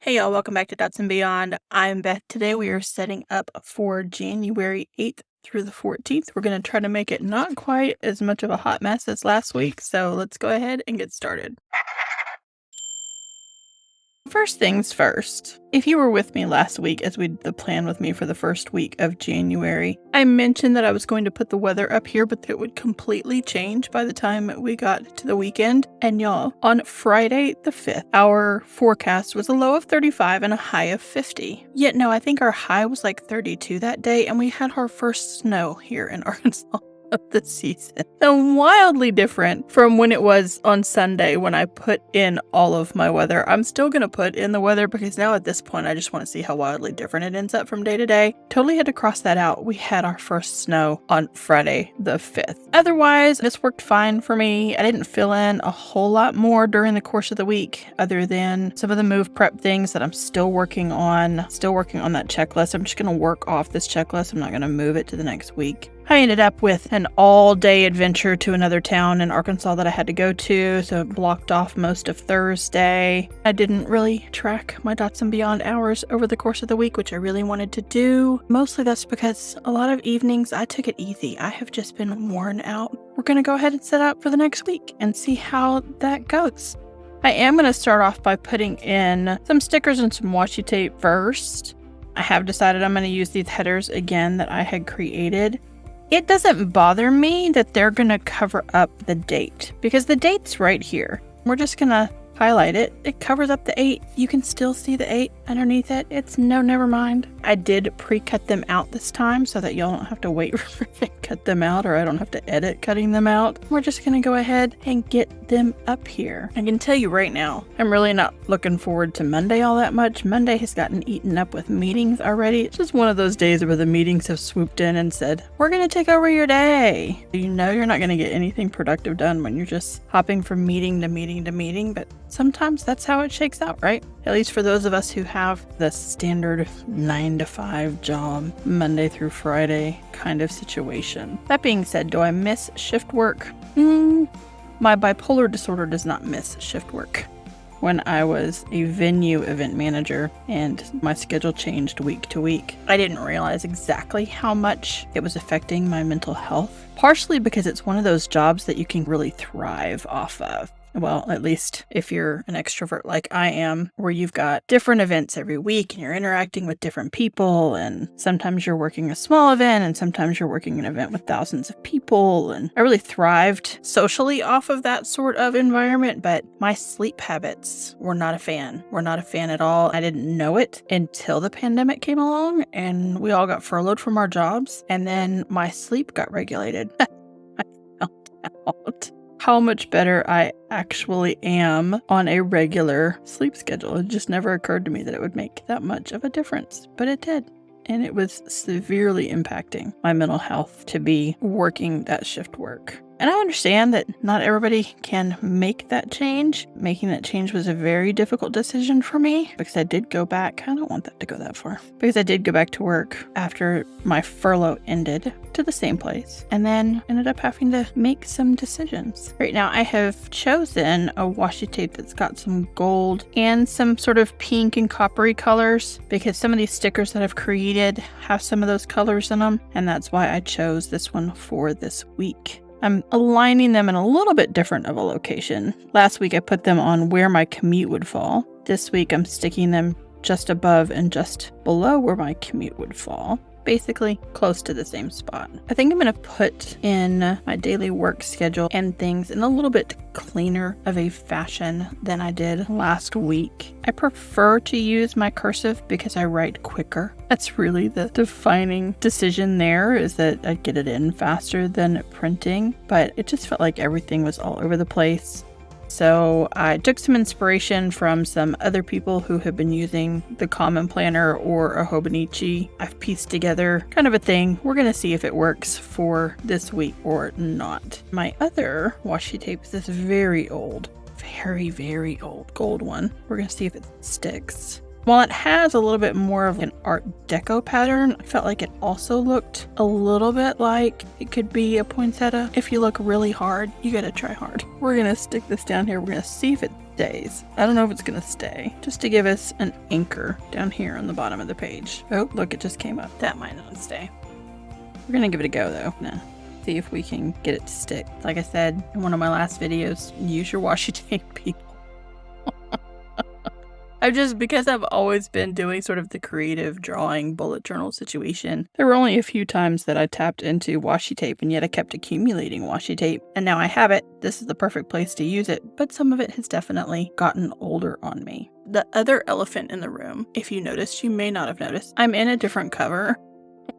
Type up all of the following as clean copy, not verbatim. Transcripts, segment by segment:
Hey y'all, welcome back to Dots and Beyond. I'm Beth. Today we are setting up for January 8th through the 14th. We're going to try to make it not quite as much of a hot mess as last week, so let's go ahead and get started. First things first, if you were with me last week as we did the plan with me for the first week of January, I mentioned that I was going to put the weather up here, but that it would completely change by the time we got to the weekend. And y'all, on Friday the 5th, our forecast was a low of 35 and a high of 50. Yet no, I think our high was like 32 that day, and we had our first snow here in Arkansas of the season. So wildly different from when it was on Sunday when I put in all of my weather. I'm still going to put in the weather because now at this point I just want to see how wildly different it ends up from day to day. Totally had to cross that out. We had our first snow on Friday the 5th. Otherwise, this worked fine for me. I didn't fill in a whole lot more during the course of the week other than some of the move prep things that I'm still working on. Still working on that checklist. I'm just going to work off this checklist. I'm not going to move it to the next week. I ended up with an all-day adventure to another town in Arkansas that I had to go to, so it blocked off most of Thursday. I didn't really track my Dots and Beyond hours over the course of the week, which I really wanted to do. Mostly that's because a lot of evenings I took it easy. I have just been worn out. We're going to go ahead and set up for the next week and see how that goes. I am going to start off by putting in some stickers and some washi tape first. I have decided I'm going to use these headers again that I had created. It doesn't bother me that they're going to cover up the date because the date's right here. We're just going to highlight it. It covers up the 8. You can still see the 8 underneath it. It's never mind. I did pre-cut them out this time so that y'all don't have to wait for me to cut them out, or I don't have to edit cutting them out. We're just going to go ahead and get them up here. I can tell you right now, I'm really not looking forward to Monday all that much. Monday has gotten eaten up with meetings already. It's just one of those days where the meetings have swooped in and said, we're going to take over your day. You know you're not going to get anything productive done when you're just hopping from meeting to meeting to meeting, but sometimes that's how it shakes out, right? At least for those of us who have the standard 9-to-5 job, Monday through Friday kind of situation. That being said, do I miss shift work? My bipolar disorder does not miss shift work. When I was a venue event manager and my schedule changed week to week, I didn't realize exactly how much it was affecting my mental health. Partially because it's one of those jobs that you can really thrive off of. Well, at least if you're an extrovert like I am, where you've got different events every week and you're interacting with different people, and sometimes you're working a small event and sometimes you're working an event with thousands of people. And I really thrived socially off of that sort of environment, but my sleep habits were not a fan. Were not a fan at all. I didn't know it until the pandemic came along and we all got furloughed from our jobs, and then my sleep got regulated. I found out how much better I actually am on a regular sleep schedule. It just never occurred to me that it would make that much of a difference, but it did. And it was severely impacting my mental health to be working that shift work. And I understand that not everybody can make that change. Making that change was a very difficult decision for me because I did go back. I don't want that to go that far. Because I did go back to work after my furlough ended to the same place and then ended up having to make some decisions. Right now I have chosen a washi tape that's got some gold and some sort of pink and coppery colors because some of these stickers that I've created have some of those colors in them, and that's why I chose this one for this week. I'm aligning them in a little bit different of a location. Last week I put them on where my commute would fall. This week I'm sticking them just above and just below where my commute would fall. Basically close to the same spot. I think I'm going to put in my daily work schedule and things in a little bit cleaner of a fashion than I did last week. I prefer to use my cursive because I write quicker. That's really the defining decision there, is that I get it in faster than printing, but it just felt like everything was all over the place. So I took some inspiration from some other people who have been using the Common Planner or a Hobonichi. I've pieced together kind of a thing. We're going to see if it works for this week or not. My other washi tape is this very old, very old gold one. We're going to see if it sticks. While it has a little bit more of an Art Deco pattern, I felt like it also looked a little bit like it could be a poinsettia. If you look really hard, you gotta try hard. We're gonna stick this down here. We're gonna see if it stays. I don't know if it's going to stay. Just to give us an anchor down here on the bottom of the page. Oh, look, it just came up. That might not stay. We're going to give it a go, though. Nah. See if we can get it to stick. Like I said in one of my last videos, use your washi tape, people. Because I've always been doing sort of the creative drawing bullet journal situation. There were only a few times that I tapped into washi tape, and yet I kept accumulating washi tape. And now I have it. This is the perfect place to use it, but some of it has definitely gotten older on me. The other elephant in the room, if you noticed, you may not have noticed, I'm in a different cover.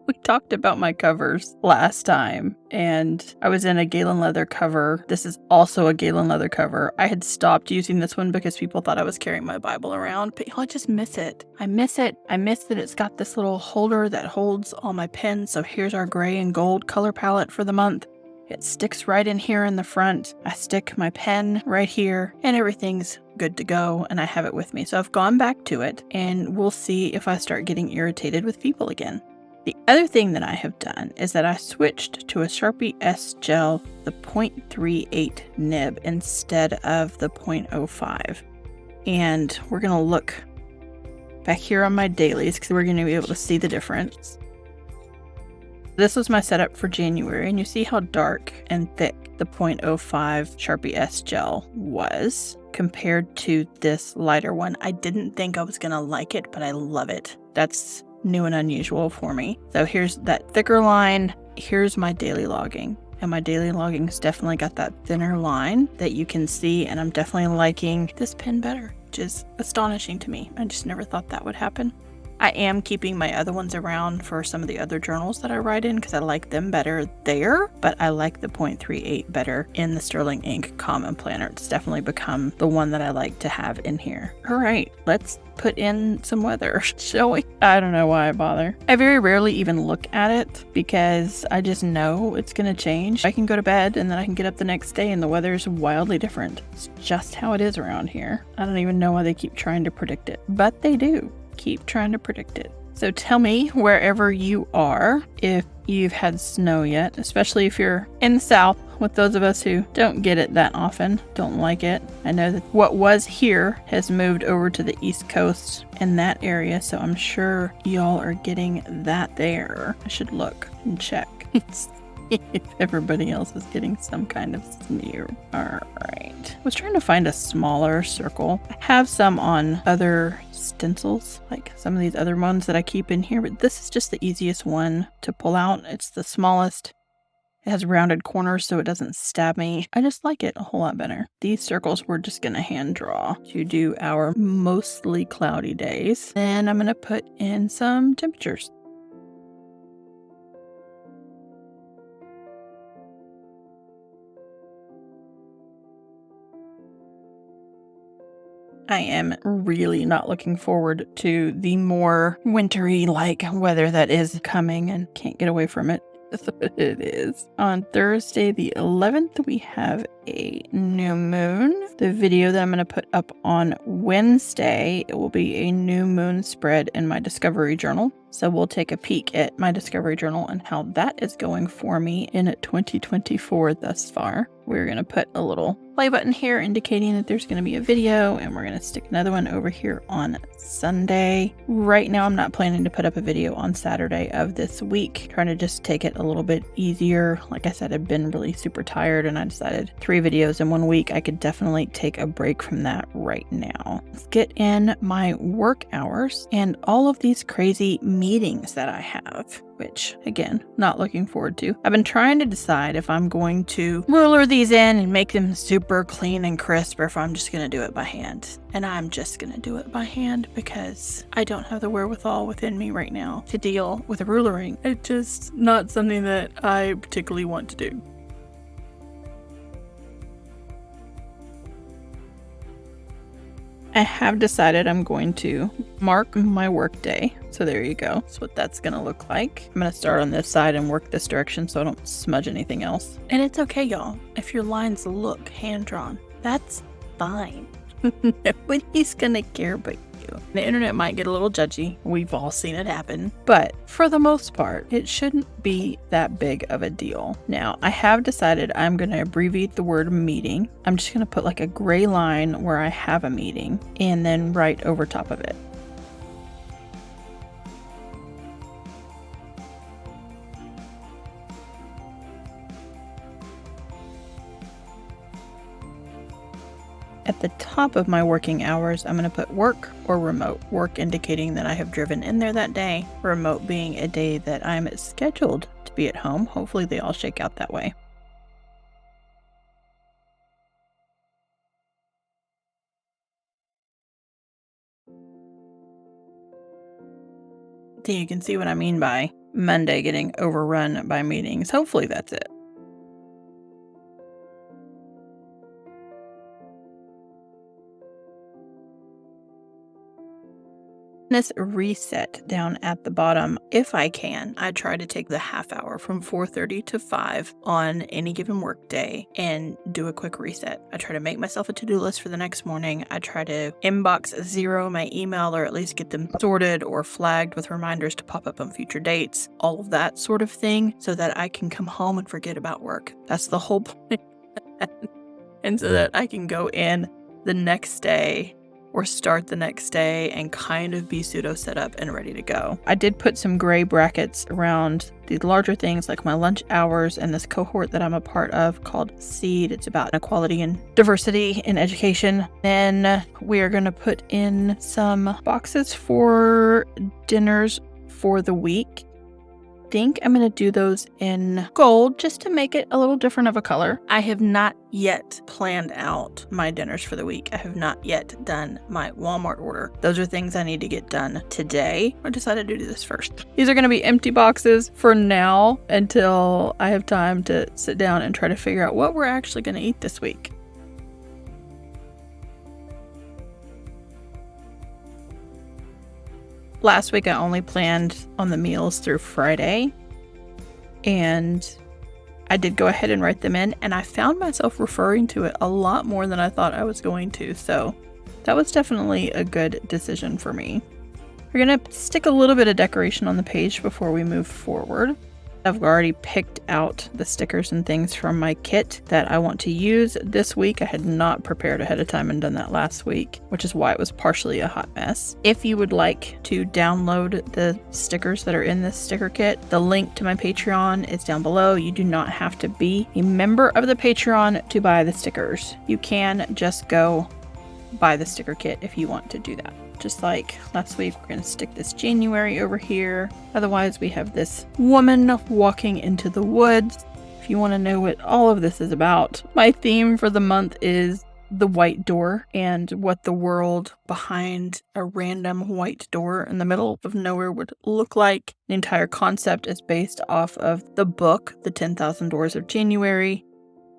We talked about my covers last time, and I was in a Galen leather cover. This is also a Galen leather cover. I had stopped using this one because people thought I was carrying my Bible around, but I just miss it. I miss it. I miss that it's got this little holder that holds all my pens. So here's our gray and gold color palette for the month. It sticks right in here in the front. I stick my pen right here, and everything's good to go, and I have it with me. So I've gone back to it, and we'll see if I start getting irritated with people again. The other thing that I have done is that I switched to a Sharpie S Gel, the 0.38 nib instead of the 0.05. And we're going to look back here on my dailies because we're going to be able to see the difference. This was my setup for January, and you see how dark and thick the 0.05 Sharpie S Gel was compared to this lighter one. I didn't think I was going to like it, but I love it. That's new and unusual for me. So here's that thicker line. Here's my daily logging. And my daily logging's definitely got that thinner line that you can see. And I'm definitely liking this pen better, which is astonishing to me. I just never thought that would happen. I am keeping my other ones around for some of the other journals that I write in because I like them better there, but I like the 0.38 better in the Sterling Ink Common Planner. It's definitely become the one that I like to have in here. All right, let's put in some weather, shall we? I don't know why I bother. I very rarely even look at it because I just know it's going to change. I can go to bed and then I can get up the next day and the weather's wildly different. It's just how it is around here. I don't even know why they keep trying to predict it, but they do. Keep trying to predict it. So tell me wherever you are if you've had snow yet, especially if you're in the South. With those of us who don't get it that often, don't like it. I know that what was here has moved over to the East Coast in that area, so I'm sure y'all are getting that there. I should look and check if everybody else is getting some kind of smear. All right. I was trying to find a smaller circle. I have some on other stencils, like some of these other ones that I keep in here, but this is just the easiest one to pull out. It's the smallest. It has rounded corners so it doesn't stab me. I just like it a whole lot better. These circles we're just going to hand draw to do our mostly cloudy days. Then I'm going to put in some temperatures. I am really not looking forward to the more wintry-like weather that is coming and can't get away from it. That's what it is. On Thursday the 11th, we have a new moon. The video that I'm going to put up on Wednesday, it will be a new moon spread in my Discovery Journal. So we'll take a peek at my Discovery Journal and how that is going for me in 2024 thus far. We're going to put a little play button here indicating that there's going to be a video, and we're going to stick another one over here on Sunday. Right now, I'm not planning to put up a video on Saturday of this week. Trying to just take it a little bit easier. Like I said, I've been really super tired, and I decided 3 videos in 1 week. I could definitely take a break from that right now. Let's get in my work hours and all of these crazy meetings that I have, which again, not looking forward to. I've been trying to decide if I'm going to ruler these in and make them super clean and crisp, or if I'm just going to do it by hand. And I'm just going to do it by hand because I don't have the wherewithal within me right now to deal with a rulering. It's just not something that I particularly want to do. I have decided I'm going to mark my work day. So there you go. That's what that's going to look like. I'm going to start on this side and work this direction so I don't smudge anything else. And it's okay, y'all. If your lines look hand-drawn, that's fine. Nobody's going to care but you. The internet might get a little judgy. We've all seen it happen. But for the most part, it shouldn't be that big of a deal. Now, I have decided I'm going to abbreviate the word meeting. I'm just going to put like a gray line where I have a meeting and then write over top of it. At the top of my working hours, I'm going to put work or remote. Work indicating that I have driven in there that day. Remote being a day that I'm scheduled to be at home. Hopefully they all shake out that way. So you can see what I mean by Monday getting overrun by meetings. Hopefully that's it. This reset down at the bottom, if I can, I try to take the half hour from 4:30 to 5 on any given work day and do a quick reset. I try to make myself a to-do list for the next morning. I try to inbox zero my email, or at least get them sorted or flagged with reminders to pop up on future dates, all of that sort of thing, so that I can come home and forget about work. That's the whole point. And so that I can go in the next day or start the next day and kind of be pseudo set up and ready to go. I did put some gray brackets around the larger things like my lunch hours and this cohort that I'm a part of called SEED. It's about equality and diversity in education. Then we are going to put in some boxes for dinners for the week. I think I'm going to do those in gold just to make it a little different of a color. I have not yet planned out my dinners for the week. I have not yet done my Walmart order. Those are things I need to get done today. I decided to do this first. These are going to be empty boxes for now until I have time to sit down and try to figure out what we're actually going to eat this week. Last week I only planned on the meals through Friday, and I did go ahead and write them in, and I found myself referring to it a lot more than I thought I was going to, so that was definitely a good decision for me. We're going to stick a little bit of decoration on the page before we move forward. I've already picked out the stickers and things from my kit that I want to use this week. I had not prepared ahead of time and done that last week, which is why it was partially a hot mess. If you would like to download the stickers that are in this sticker kit, the link to my Patreon is down below. You do not have to be a member of the Patreon to buy the stickers. You can just go buy the sticker kit if you want to do that. Just like last week, we're going to stick this January over here. Otherwise, we have this woman walking into the woods. If you want to know what all of this is about, my theme for the month is the white door and what the world behind a random white door in the middle of nowhere would look like. The entire concept is based off of the book, The 10,000 Doors of January.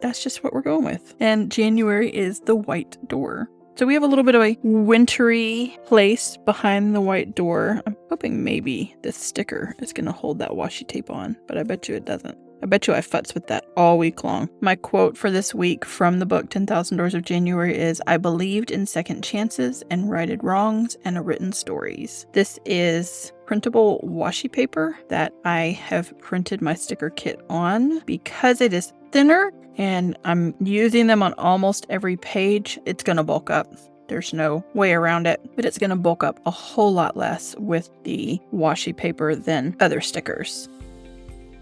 That's just what we're going with. And January is the white door. So we have a little bit of a wintry place behind the white door. I'm hoping maybe this sticker is going to hold that washi tape on, but I bet you it doesn't. I bet you I futz with that all week long. My quote for this week from the book 10,000 Doors of January is, "I believed in second chances and righted wrongs and written stories." This is printable washi paper that I have printed my sticker kit on because it is thinner and I'm using them on almost every page. It's going to bulk up. There's no way around it, but it's going to bulk up a whole lot less with the washi paper than other stickers.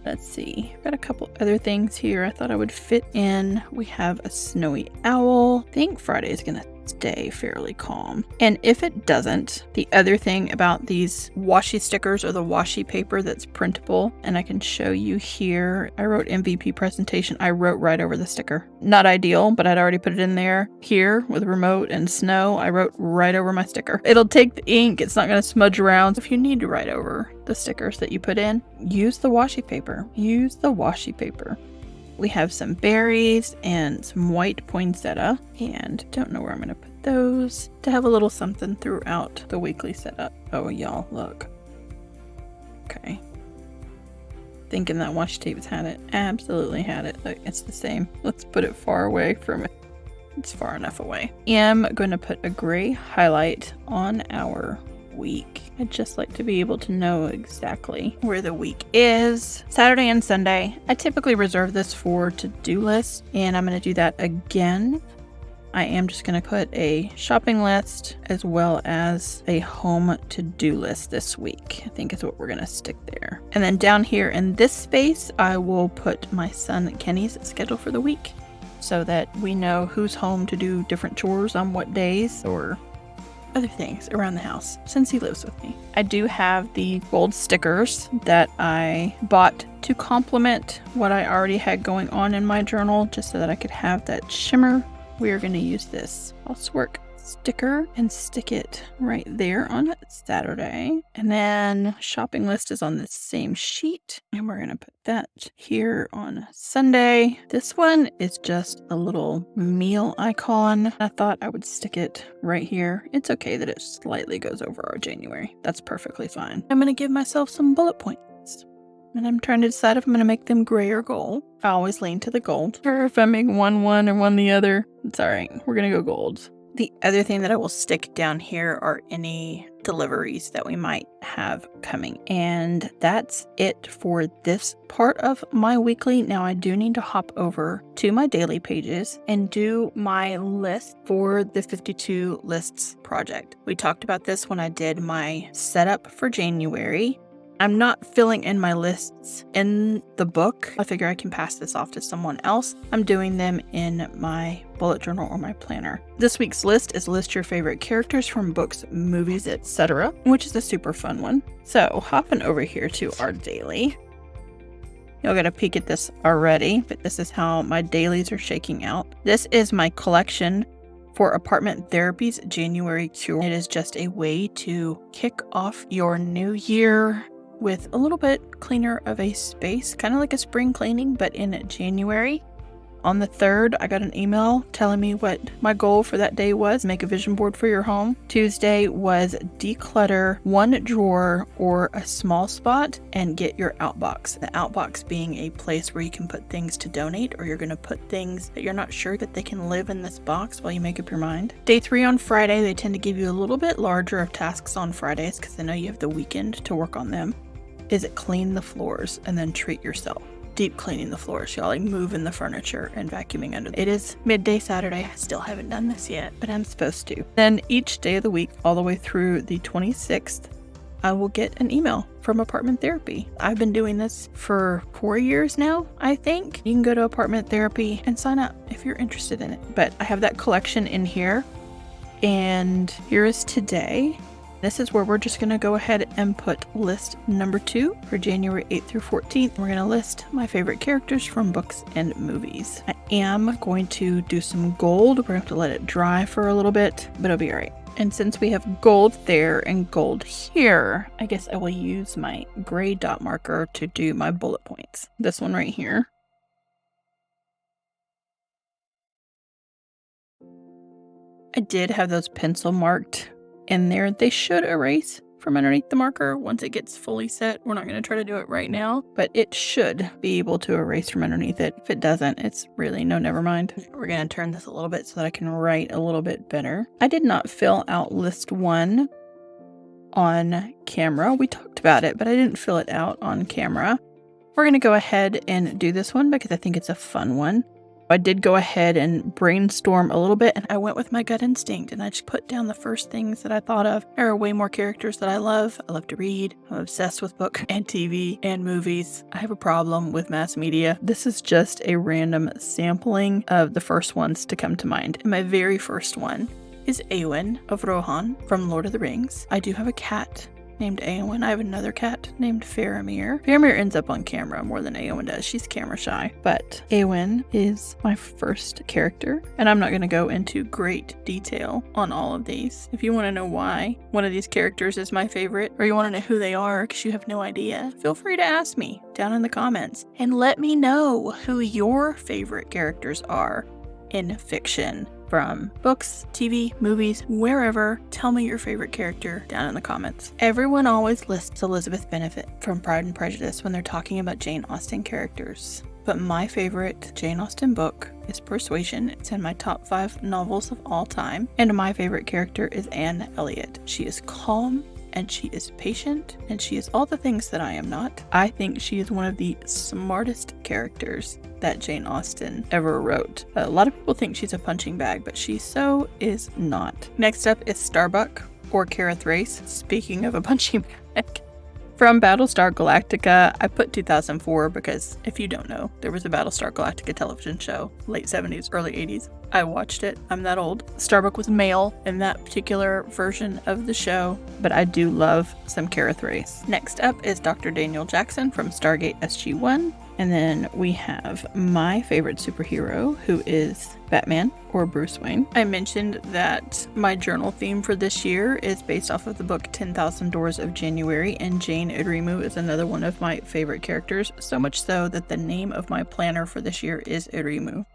Let's see. I've got a couple other things here I thought I would fit in. We have a snowy owl. I think Friday is going to stay fairly calm. And if it doesn't, the other thing about these washi stickers or the washi paper that's printable, and I can show you here, I wrote MVP presentation. I wrote right over the sticker. Not ideal, but I'd already put it in there. Here with remote and snow, I wrote right over my sticker. It'll take the ink. It's not going to smudge around. If you need to write over the stickers that you put in, use the washi paper. Use the washi paper. We have some berries and some white poinsettia, and don't know where I'm going to put those to have a little something throughout the weekly setup. Oh, y'all, look. Okay. Thinking that washi tape has had it. Absolutely had it. Look, it's the same. Let's put it far away from it. It's far enough away. I'm going to put a gray highlight on our week. I'd just like to be able to know exactly where the week is. Saturday and Sunday, I typically reserve this for to-do lists, and I'm going to do that again. I am just going to put a shopping list as well as a home to-do list this week. I think is what we're going to stick there. And then down here in this space, I will put my son Kenny's schedule for the week so that we know who's home to do different chores on what days or other things around the house since he lives with me. I do have the gold stickers that I bought to complement what I already had going on in my journal just so that I could have that shimmer. We are going to use this Housework sticker and stick it right there on Saturday. And then shopping list is on the same sheet. And we're going to put that here on Sunday. This one is just a little meal icon. I thought I would stick it right here. It's okay that it slightly goes over our January. That's perfectly fine. I'm going to give myself some bullet points. And I'm trying to decide if I'm going to make them gray or gold. I always lean to the gold. Or if I make one or one the other, it's all right. We're going to go gold. The other thing that I will stick down here are any deliveries that we might have coming. And that's it for this part of my weekly. Now I do need to hop over to my daily pages and do my list for the 52 lists project. We talked about this when I did my setup for January. I'm not filling in my lists in the book. I figure I can pass this off to someone else. I'm doing them in my bullet journal or my planner. This week's list is list your favorite characters from books, movies, etc., which is a super fun one. So hopping over here to our daily. You'll get a peek at this already, but this is how my dailies are shaking out. This is my collection for Apartment Therapy's January tour. It is just a way to kick off your new year with a little bit cleaner of a space, kind of like a spring cleaning, but in January. On the 3rd, I got an email telling me what my goal for that day was. Make a vision board for your home. Tuesday was declutter one drawer or a small spot and get your outbox. The outbox being a place where you can put things to donate, or you're going to put things that you're not sure that they can live in this box while you make up your mind. Day 3 on Friday, they tend to give you a little bit larger of tasks on Fridays because they know you have the weekend to work on them. Is it clean the floors and then treat yourself? Deep cleaning the floors, y'all, like moving the furniture and vacuuming under. It is midday Saturday. I still haven't done this yet, but I'm supposed to. Then each day of the week, all the way through the 26th, I will get an email from Apartment Therapy. I've been doing this for 4 years now, I think. You can go to Apartment Therapy and sign up if you're interested in it. But I have that collection in here. And here is today. This is where we're just going to go ahead and put list number 2 for January 8th through 14th. We're going to list my favorite characters from books and movies. I am going to do some gold. We're going to have to let it dry for a little bit, but it'll be all right. And since we have gold there and gold here, I guess I will use my gray dot marker to do my bullet points. This one right here. I did have those pencil marked in there. They should erase from underneath the marker once it gets fully set. We're not going to try to do it right now, but it should be able to erase from underneath it. If it doesn't, it's really no, never mind. We're going to turn this a little bit so that I can write a little bit better. I did not fill out list 1 on camera. We talked about it, but I didn't fill it out on camera. We're going to go ahead and do this one because I think it's a fun one. I did go ahead and brainstorm a little bit, and I went with my gut instinct, and I just put down the first things that I thought of. There are way more characters that I love. I love to read. I'm obsessed with book and TV and movies. I have a problem with mass media. This is just a random sampling of the first ones to come to mind. And my very first one is Eowyn of Rohan from Lord of the Rings. I do have a cat named Eowyn. I have another cat named Faramir. Faramir ends up on camera more than Eowyn does. She's camera shy. But Eowyn is my first character. And I'm not going to go into great detail on all of these. If you want to know why one of these characters is my favorite, or you want to know who they are because you have no idea, feel free to ask me down in the comments. And let me know who your favorite characters are in fiction. From books, TV, movies, wherever. Tell me your favorite character down in the comments. Everyone always lists Elizabeth Bennet from Pride and Prejudice when they're talking about Jane Austen characters. but my favorite Jane Austen book is Persuasion. It's in my top 5 novels of all time, and my favorite character is Anne Elliot. She is calm, and she is patient, and she is all the things that I am not. I think she is one of the smartest characters that Jane Austen ever wrote. A lot of people think she's a punching bag, but she so is not. Next up is Starbuck, or Kara Thrace, speaking of a punching bag. From Battlestar Galactica, I put 2004 because, if you don't know, there was a Battlestar Galactica television show, late 70s, early 80s. I watched it. I'm that old. Starbuck was male in that particular version of the show, but I do love some Kara Thrace. Next up is Dr. Daniel Jackson from Stargate SG-1. And then we have my favorite superhero, who is Batman, or Bruce Wayne. I mentioned that my journal theme for this year is based off of the book 10,000 Doors of January, and Jane Udrimu is another one of my favorite characters, so much so that the name of my planner for this year is Udrimu.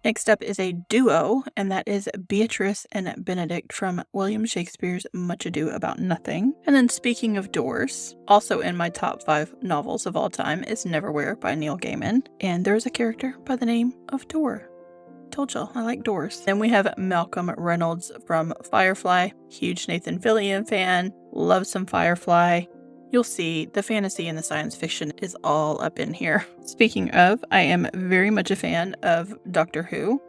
Next up is a duo, and that is Beatrice and Benedict from William Shakespeare's Much Ado About Nothing. And then speaking of doors, also in my top 5 novels of all time is Neverwhere by Neil Gaiman. And there's a character by the name of Door. Told y'all, I like doors. Then we have Malcolm Reynolds from Firefly. Huge Nathan Fillion fan. Love some Firefly. You'll see the fantasy and the science fiction is all up in here. Speaking of, I am very much a fan of Doctor Who.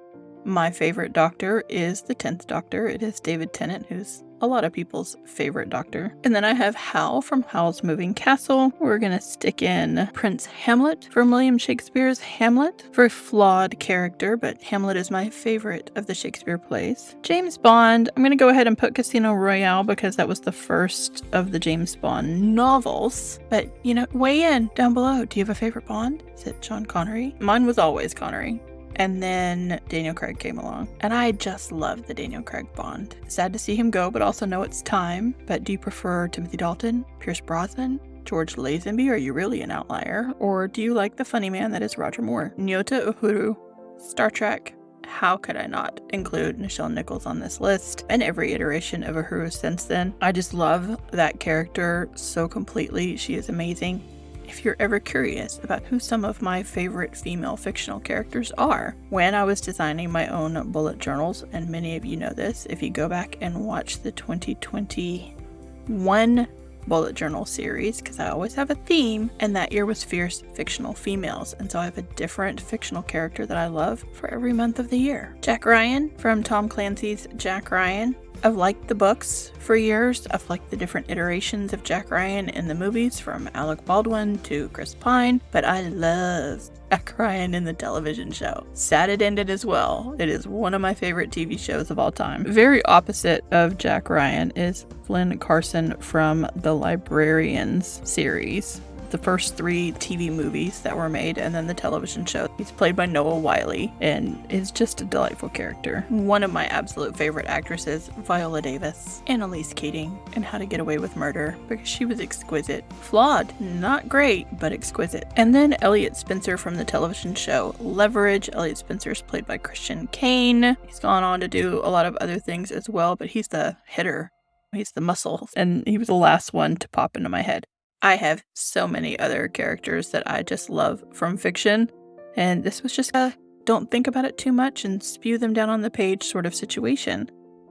My favorite Doctor is the 10th Doctor. It is David Tennant, who's a lot of people's favorite Doctor. And then I have Hal from Howl's Moving Castle. We're gonna stick in Prince Hamlet from William Shakespeare's Hamlet. Very flawed character, but Hamlet is my favorite of the Shakespeare plays. James Bond, I'm gonna go ahead and put Casino Royale because that was the first of the James Bond novels. But, you know, weigh in down below. Do you have a favorite Bond? Is it Sean Connery? Mine was always Connery. And then Daniel Craig came along. And I just love the Daniel Craig Bond. Sad to see him go, but also know it's time. But do you prefer Timothy Dalton, Pierce Brosnan, George Lazenby? Are you really an outlier? Or do you like the funny man that is Roger Moore? Nyota Uhuru, Star Trek. How could I not include Nichelle Nichols on this list? And every iteration of Uhuru since then. I just love that character so completely. She is amazing. If you're ever curious about who some of my favorite female fictional characters are, when I was designing my own bullet journals, and many of you know this, if you go back and watch the 2021 bullet journal series, because I always have a theme, and that year was fierce fictional females, and so I have a different fictional character that I love for every month of the year. Jack Ryan from Tom Clancy's Jack Ryan. I've liked the books for years. I've liked the different iterations of Jack Ryan in the movies, from Alec Baldwin to Chris Pine, but I love Jack Ryan in the television show. Sad it ended as well. It is one of my favorite TV shows of all time. Very opposite of Jack Ryan is Flynn Carson from the Librarians series. The first 3 TV movies that were made, and then the television show. He's played by Noah Wyle and is just a delightful character. One of my absolute favorite actresses, Viola Davis, Annalise Keating in How to Get Away with Murder, because she was exquisite. Flawed, not great, but exquisite. And then Elliot Spencer from the television show Leverage. Elliot Spencer is played by Christian Kane. He's gone on to do a lot of other things as well, but he's the hitter. He's the muscle, and he was the last one to pop into my head. I have so many other characters that I just love from fiction, and this was just a don't think about it too much and spew them down on the page sort of situation.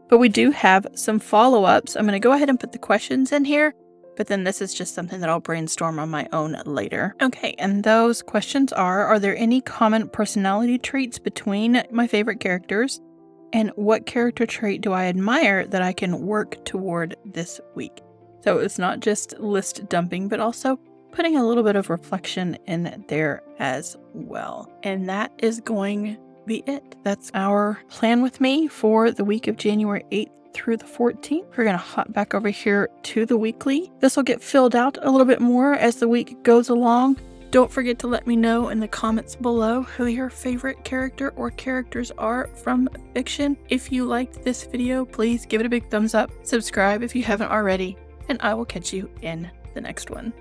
But we do have some follow-ups. I'm going to go ahead and put the questions in here, but then this is just something that I'll brainstorm on my own later. Okay, and those questions are there any common personality traits between my favorite characters? And what character trait do I admire that I can work toward this week? So it's not just list dumping, but also putting a little bit of reflection in there as well. And that is going to be it. That's our plan with me for the week of January 8th through the 14th. We're going to hop back over here to the weekly. This will get filled out a little bit more as the week goes along. Don't forget to let me know in the comments below who your favorite character or characters are from fiction. If you liked this video, please give it a big thumbs up. Subscribe if you haven't already. And I will catch you in the next one.